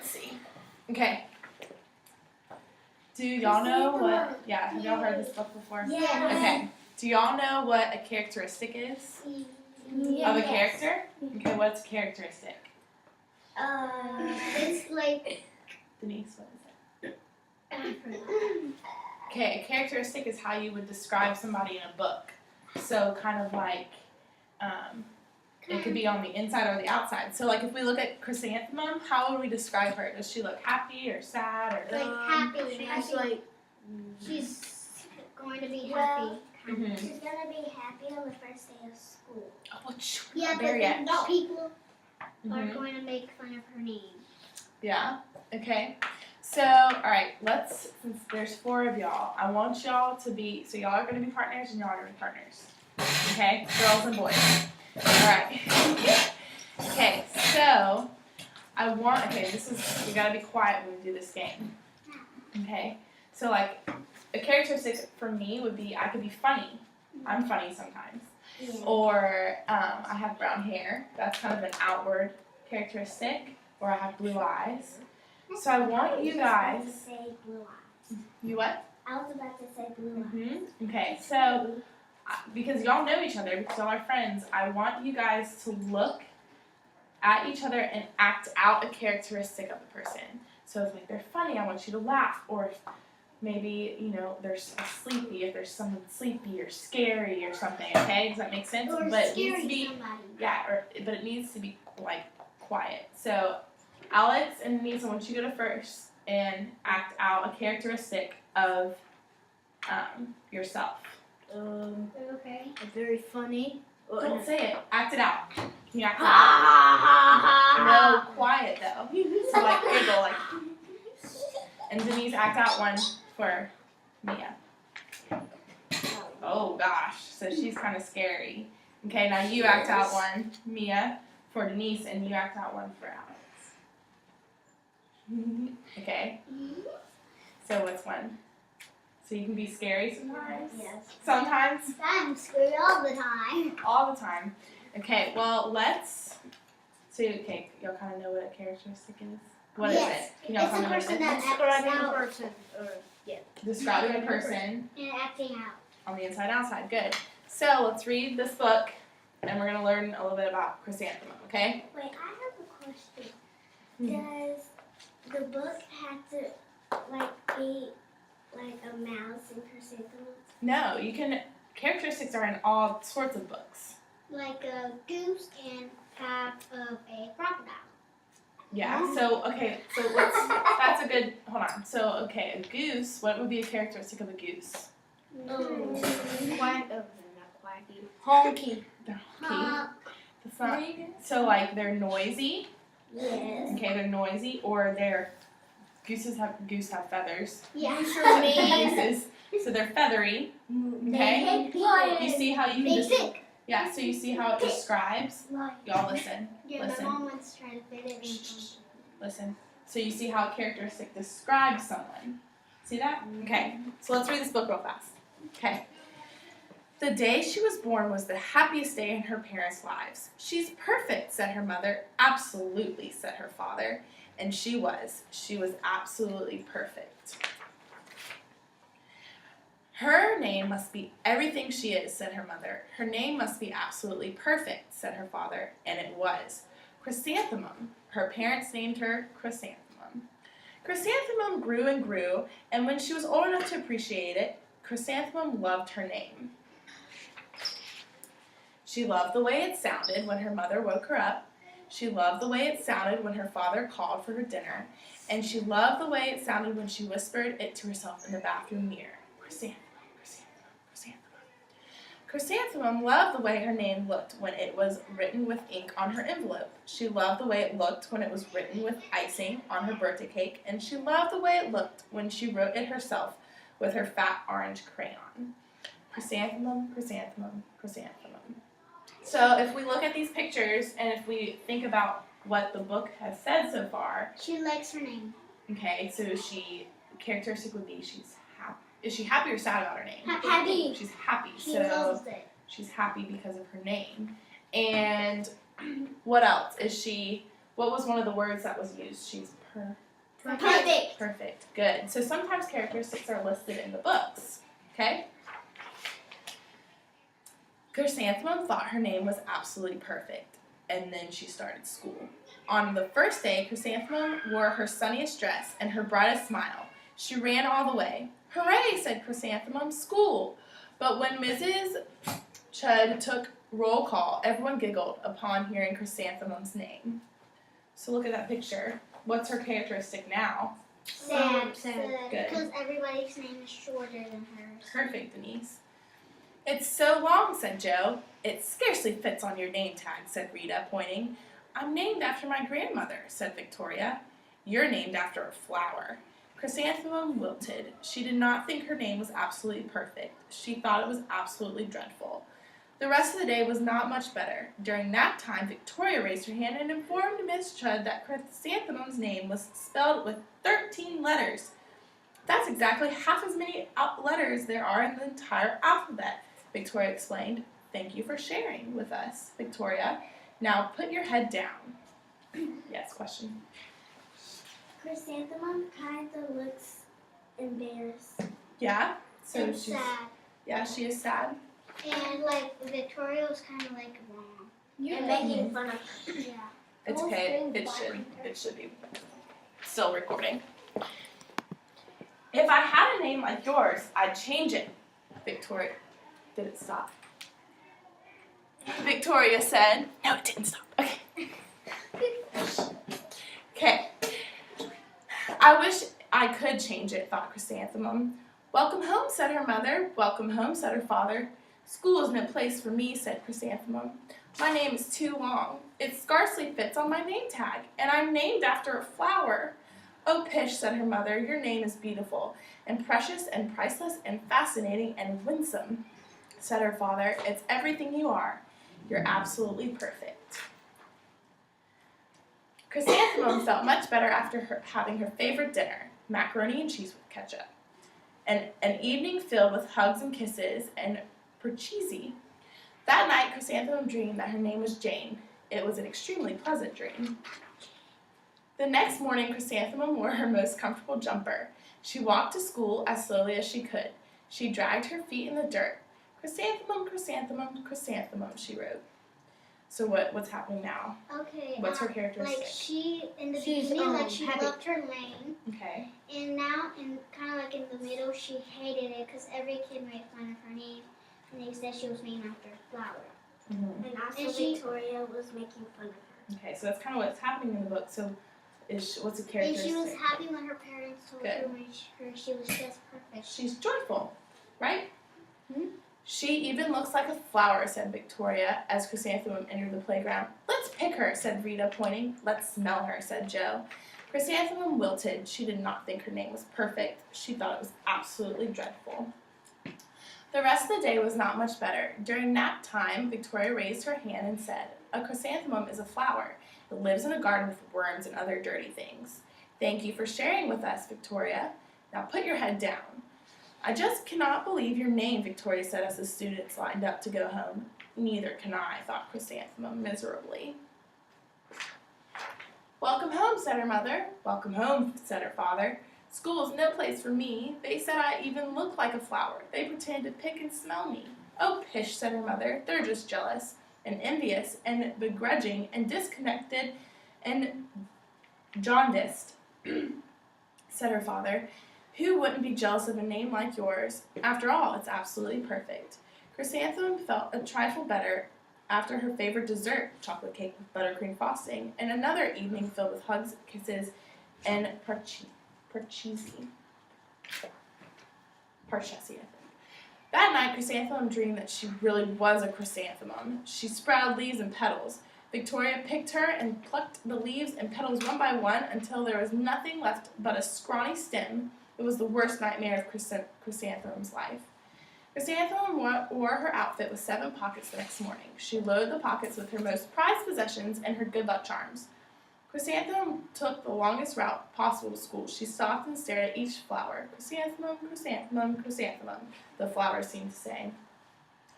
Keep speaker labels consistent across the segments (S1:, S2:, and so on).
S1: let's see. Okay. Do y'all know what? Yeah, have y'all heard this book before?
S2: Yeah.
S1: Okay. Do y'all know what a characteristic is of a character? Okay, what's a characteristic?
S2: It's like.
S1: Denise, what is it? Okay, a characteristic is how you would describe somebody in a book. So kind of like, it could be on the inside or the outside. So like if we look at Chrysanthemum, how would we describe her? Does she look happy or sad or?
S2: Like happy.
S3: She's like.
S2: She's going to be happy.
S1: Mm-hmm.
S2: She's gonna be happy on the first day of school.
S1: Oh, well,
S2: Yeah,
S1: there
S2: but
S1: yet.
S2: the people are
S1: Mhm.
S2: going to make fun of her name.
S1: Yeah. Okay. So, all right. Let's. Since there's 4 of y'all, I want y'all to be. So y'all are going to be partners, and y'all are going to be partners. Okay, girls and boys. All right. Okay. So, I want. Okay, this is. We got to be quiet when we do this game. Okay. So like, a characteristic for me would be I could be funny. I'm funny sometimes.
S2: Yeah.
S1: Or I have brown hair. That's kind of an outward characteristic. Or I have blue eyes. So I want you guys.
S2: I was about to say blue eyes.
S1: You what?
S2: I was about to say blue eyes.
S1: Okay, so because y'all know each other, because y'all are friends, I want you guys to look at each other and act out a characteristic of the person. So if like they're funny, I want you to laugh. Or if maybe, you know, they're sleepy, if there's someone sleepy or scary or something, okay? Does that make sense?
S2: Or
S1: But it
S2: scary
S1: needs to be,
S2: somebody.
S1: yeah, but it needs to be like quiet. So Alex and Denise, I want you to go to first and act out a characteristic of yourself.
S2: Okay.
S3: Very funny.
S1: Don't say it. Act it out. Can you act it out? No, quiet though. So like giggle, like. And Denise, act out one for Mia. Oh gosh, so she's kind of scary. Okay, now you act out one, Mia, for Denise, and you act out one for Alex. Okay. So what's one? So you can be scary sometimes?
S2: Yes.
S1: Sometimes?
S2: I'm screwed all the time.
S1: All the time. Okay, well, let's. So, okay, y'all kind of know what a characteristic is? What is
S2: Yes.
S1: it? Can y'all
S2: It's
S1: tell
S2: a
S1: me what it
S2: person
S1: is?
S2: that
S3: Describing
S2: acts
S3: a
S2: out
S3: person.
S1: Describing a person
S2: and acting out.
S1: on the inside outside. Good. So, let's read this book, and we're going to learn a little bit about Chrysanthemum, okay?
S2: Wait, I have a question.
S1: Mhm.
S2: Does the book have to be like a mouse and chrysanthemums?
S1: No, you can. Characteristics are in all sorts of books.
S2: Like a goose and half of a crocodile.
S1: Yeah, so, okay, so that's a good, hold on. So, okay, a goose, what would be a characteristic of a goose?
S3: Quiet. Oh, not quiet.
S2: Honky.
S1: They're honky. That's not, so like they're noisy,
S2: Yes.
S1: okay, they're noisy, or goose have feathers.
S2: Yeah.
S1: Gooses, so they're feathery, okay?
S2: They
S1: You see how you can just,
S2: pick.
S1: yeah, so you see how it describes? Y'all listen,
S2: Yeah,
S1: listen.
S2: my mom wants to try to fit it in.
S1: listen. So you see how a characteristic describes someone. See that? Okay, so let's read this book real fast. Okay. The day she was born was the happiest day in her parents' lives. She's perfect, said her mother. Absolutely, said her father. And she was. She was absolutely perfect. Her name must be everything she is, said her mother. Her name must be absolutely perfect, said her father. And it was. Chrysanthemum. Her parents named her Chrysanthemum. Chrysanthemum grew and grew, and when she was old enough to appreciate it, Chrysanthemum loved her name. She loved the way it sounded when her mother woke her up. She loved the way it sounded when her father called for her dinner. And she loved the way it sounded when she whispered it to herself in the bathroom mirror. Chrysanthemum, chrysanthemum, chrysanthemum. Chrysanthemum loved the way her name looked when it was written with ink on her envelope. She loved the way it looked when it was written with icing on her birthday cake. And she loved the way it looked when she wrote it herself with her fat orange crayon. Chrysanthemum, chrysanthemum, chrysanthemum. So if we look at these pictures and if we think about what the book has said so far,
S2: She likes her name.
S1: okay, so characteristic would be she's happy. Is she happy or sad about her name?
S2: Happy.
S1: She's happy.
S2: She
S1: So
S2: loves it.
S1: she's happy because of her name. And what else? Is she What was one of the words that was used? She's
S2: Perfect.
S1: perfect. Good. So sometimes characteristics are listed in the books. Okay? Chrysanthemum thought her name was absolutely perfect, and then she started school. On the first day, Chrysanthemum wore her sunniest dress and her brightest smile. She ran all the way. "Hooray," said Chrysanthemum, "school!" But when Mrs. Chud took roll call, everyone giggled upon hearing Chrysanthemum's name. So look at that picture. What's her characteristic now?
S2: Sad.
S1: Good.
S2: Because everybody's name is shorter than hers.
S1: Perfect, Denise. "It's so long," said Joe. "It scarcely fits on your name tag," said Rita, pointing. "I'm named after my grandmother," said Victoria. "You're named after a flower." Chrysanthemum wilted. She did not think her name was absolutely perfect. She thought it was absolutely dreadful. The rest of the day was not much better. During nap time, Victoria raised her hand and informed Miss Chud that Chrysanthemum's name was spelled with 13 letters. "That's exactly half as many letters there are in the entire alphabet," Victoria explained. "Thank you for sharing with us, Victoria. Now put your head down." Yes, question.
S2: Chrysanthemum kind of looks embarrassed.
S1: Yeah? So
S2: and
S1: she's
S2: sad.
S1: yeah, she is sad.
S2: And like Victoria was kind of like wrong.
S3: You're
S2: and making fun of her. Yeah.
S1: It's
S3: whole
S1: okay.
S3: thing
S1: It should be still recording. "If I had a name like yours, I'd change it." Victoria, did it stop? Victoria said, "No, it didn't stop." Okay. Okay. "I wish I could change it," thought Chrysanthemum. "Welcome home," said her mother. "Welcome home," said her father. "School is no place for me," said Chrysanthemum. "My name is too long. It scarcely fits on my name tag, and I'm named after a flower." "Oh, pish," said her mother. "Your name is beautiful, and precious, and priceless, and fascinating, and winsome," said her father. "It's everything you are. You're absolutely perfect." Chrysanthemum felt much better after having her favorite dinner, macaroni and cheese with ketchup, and an evening filled with hugs and kisses and parcheesi. That night, Chrysanthemum dreamed that her name was Jane. It was an extremely pleasant dream. The next morning, Chrysanthemum wore her most comfortable jumper. She walked to school as slowly as she could. She dragged her feet in the dirt. "Chrysanthemum, Chrysanthemum, Chrysanthemum," she wrote. So what's happening now?
S2: Okay.
S1: What's her characteristic?
S2: Like she in the
S3: She's,
S2: beginning, like she
S3: happy.
S2: loved her name,
S1: Okay.
S2: and now in kind of like in the middle, she hated it because every kid made fun of her name, and they said she was named after a flower.
S1: Mm-hmm.
S2: And also Victoria was making fun of her.
S1: Okay, so that's kind of what's happening in the book. So, what's a
S2: And
S1: characteristic?
S2: she was happy when her parents told
S1: Good.
S2: her when she was just perfect.
S1: She's joyful, right?
S3: Mhm.
S1: "She even looks like a flower," said Victoria as Chrysanthemum entered the playground. "Let's pick her," said Rita, pointing. "Let's smell her," said Joe. Chrysanthemum wilted. She did not think her name was perfect. She thought it was absolutely dreadful. The rest of the day was not much better. During nap time, Victoria raised her hand and said, "A chrysanthemum is a flower. It lives in a garden with worms and other dirty things. Thank you for sharing with us, Victoria. Now put your head down." "I just cannot believe your name," Victoria said as the students lined up to go home. "Neither can I," thought Chrysanthemum miserably. "Welcome home," said her mother. "Welcome home," said her father. "School is no place for me. They said I even looked like a flower. They pretended to pick and smell me." "Oh, pish," said her mother. "They're just jealous and envious and begrudging and disconnected and jaundiced," said her father. "Who wouldn't be jealous of a name like yours? After all, it's absolutely perfect." Chrysanthemum felt a trifle better after her favorite dessert, chocolate cake with buttercream frosting, and another evening filled with hugs, kisses, and parcheesi, I think. That night, Chrysanthemum dreamed that she really was a chrysanthemum. She sprouted leaves and petals. Victoria picked her and plucked the leaves and petals one by one until there was nothing left but a scrawny stem. It was the worst nightmare of Chrysanthemum's life. Chrysanthemum wore her outfit with 7 pockets the next morning. She loaded the pockets with her most prized possessions and her good luck charms. Chrysanthemum took the longest route possible to school. She stopped and stared at each flower. "Chrysanthemum, chrysanthemum, chrysanthemum," the flowers seemed to say.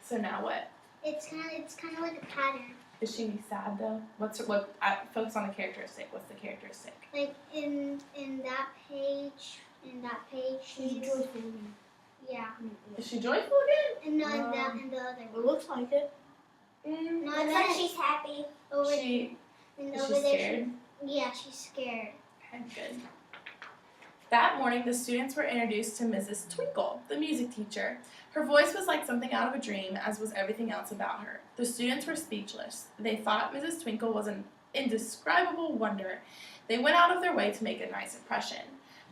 S1: So now what?
S2: It's kind of like a pattern.
S1: Is she sad though? Focus on the characteristic. What's the characteristic?
S2: Like in that page,
S3: She's
S2: she's
S3: joyful.
S2: yeah.
S1: Is she joyful again?
S2: And no, in the other
S3: It
S2: one.
S3: looks like it.
S2: No,
S4: Looks like she's happy.
S2: over
S1: Is she
S2: over there.
S1: scared?
S2: Yeah, she's scared.
S1: Okay, good. That morning, the students were introduced to Mrs. Twinkle, the music teacher. Her voice was like something out of a dream, as was everything else about her. The students were speechless. They thought Mrs. Twinkle was an indescribable wonder. They went out of their way to make a nice impression.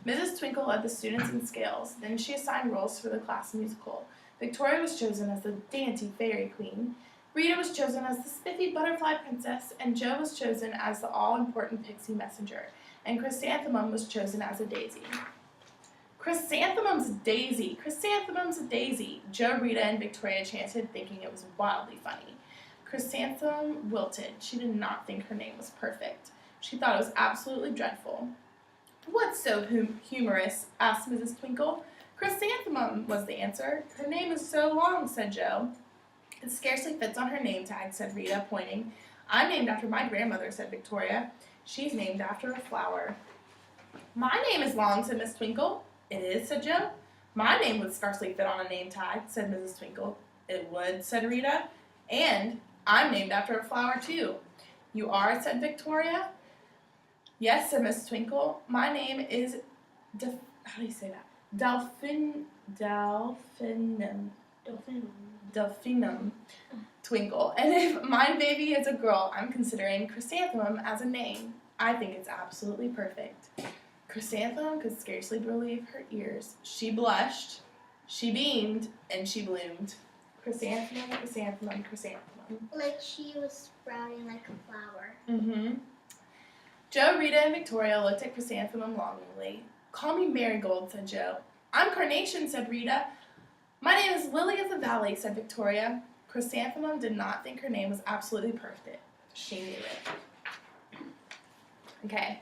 S1: Mrs. Twinkle led the students in scales. Then she assigned roles for the class musical. Victoria was chosen as the dainty fairy queen. Rita was chosen as the spiffy butterfly princess, and Jo was chosen as the all-important pixie messenger, and Chrysanthemum was chosen as a daisy. Chrysanthemum's daisy! Chrysanthemum's a daisy! Jo, Rita, and Victoria chanted, thinking it was wildly funny. Chrysanthemum wilted. She did not think her name was perfect. She thought it was absolutely dreadful. What's so humorous? Asked Mrs. Twinkle. Chrysanthemum was the answer. Her name is so long, said Jo. It scarcely fits on her name tag, said Rita, pointing. I'm named after my grandmother, said Victoria. She's named after a flower. My name is long, said Miss Twinkle. It is, said Jo. My name would scarcely fit on a name tag, said Mrs. Twinkle. It would, said Rita. And I'm named after a flower, too. You are, said Victoria. Yes, said Miss Twinkle. My name is how do you say that? Delphinum Twinkle. And if my baby is a girl, I'm considering Chrysanthemum as a name. I think it's absolutely perfect. Chrysanthemum could scarcely believe her ears. She blushed, she beamed, and she bloomed. Chrysanthemum, chrysanthemum, chrysanthemum.
S2: Like she was sprouting like a flower.
S1: Mm-hmm. Jo, Rita, and Victoria looked at Chrysanthemum longingly. Call me Marigold, said Jo. I'm Carnation, said Rita. My name is Lily of the Valley, said Victoria. Chrysanthemum did not think her name was absolutely perfect. She knew it. Okay.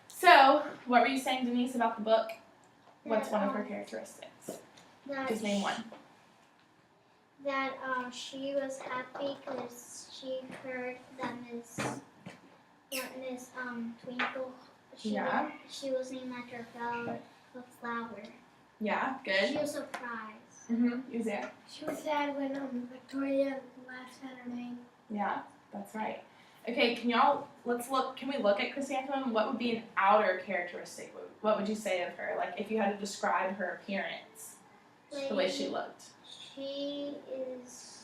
S1: So, what were you saying, Denise, about the book? What's one of her characteristics? Just name one.
S2: That she was happy because she heard that Miss Twinkle. She was named after a flower.
S1: Yeah,
S2: She
S1: good.
S2: was surprised.
S1: You say it.
S3: She was sad when Victoria laughed at her name.
S1: Yeah, that's right. Okay, can we look at Chrysanthemum? What would be an outer characteristic? What would you say of her? Like, if you had to describe her appearance, the way she looked.
S2: She is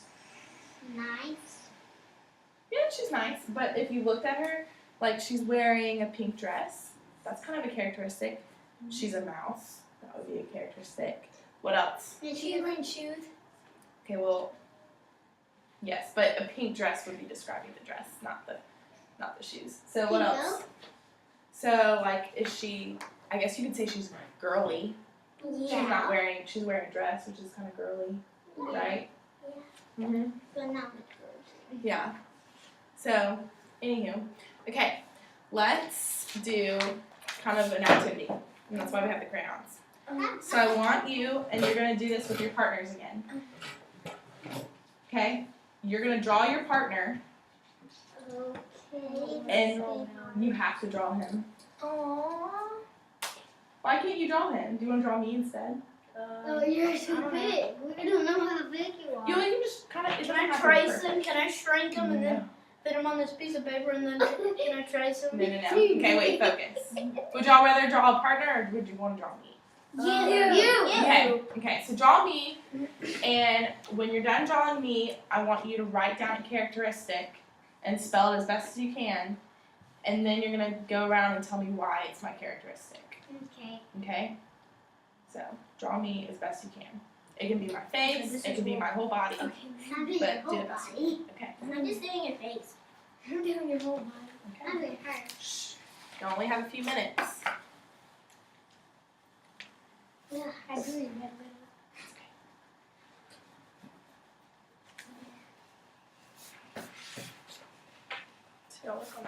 S2: nice.
S1: Yeah, she's nice, but if you looked at her, like, she's wearing a pink dress. That's kind of a characteristic. She's a mouse. That would be a characteristic. What else?
S2: And
S3: She's wearing shoes.
S1: Okay, well, yes, but a pink dress would be describing the dress, not the shoes. So what else? So, like, is she, I guess you could say she's girly.
S2: Yeah.
S1: She's wearing a dress, which is kind of girly, right?
S2: Yeah.
S1: Mm-hmm.
S2: But not with girls.
S1: Yeah. So, anywho, okay, let's do kind of an activity, and that's why we have the crayons. So I want you, and you're going to do this with your partners again. Okay? You're going to draw your partner,
S2: Okay.
S1: and you have to draw him.
S2: Aww.
S1: Why can't you draw him? Do you want to draw me instead?
S2: Oh, you're so big. We don't know how big you are.
S1: You can just kind of.
S3: Can I trace him? Can I shrink him and then fit him on this piece of paper and then can I trace him?
S1: No. Okay, wait, focus. Would y'all rather draw a partner or would you want to draw me?
S2: You.
S1: Okay, so draw me, and when you're done drawing me, I want you to write down a characteristic and spell it as best as you can, and then you're going to go around and tell me why it's my characteristic.
S2: Okay.
S1: Okay? So, draw me as best you can. It can be my face, it can be my whole body.
S2: I'm doing
S1: But
S2: your whole
S1: do it best.
S2: body.
S1: Okay.
S2: I'm just doing your face.
S3: I'm doing your whole body.
S2: I'm doing her.
S1: Shh. You only have a few minutes.
S2: Yeah,
S3: I drew your head.
S1: So, look on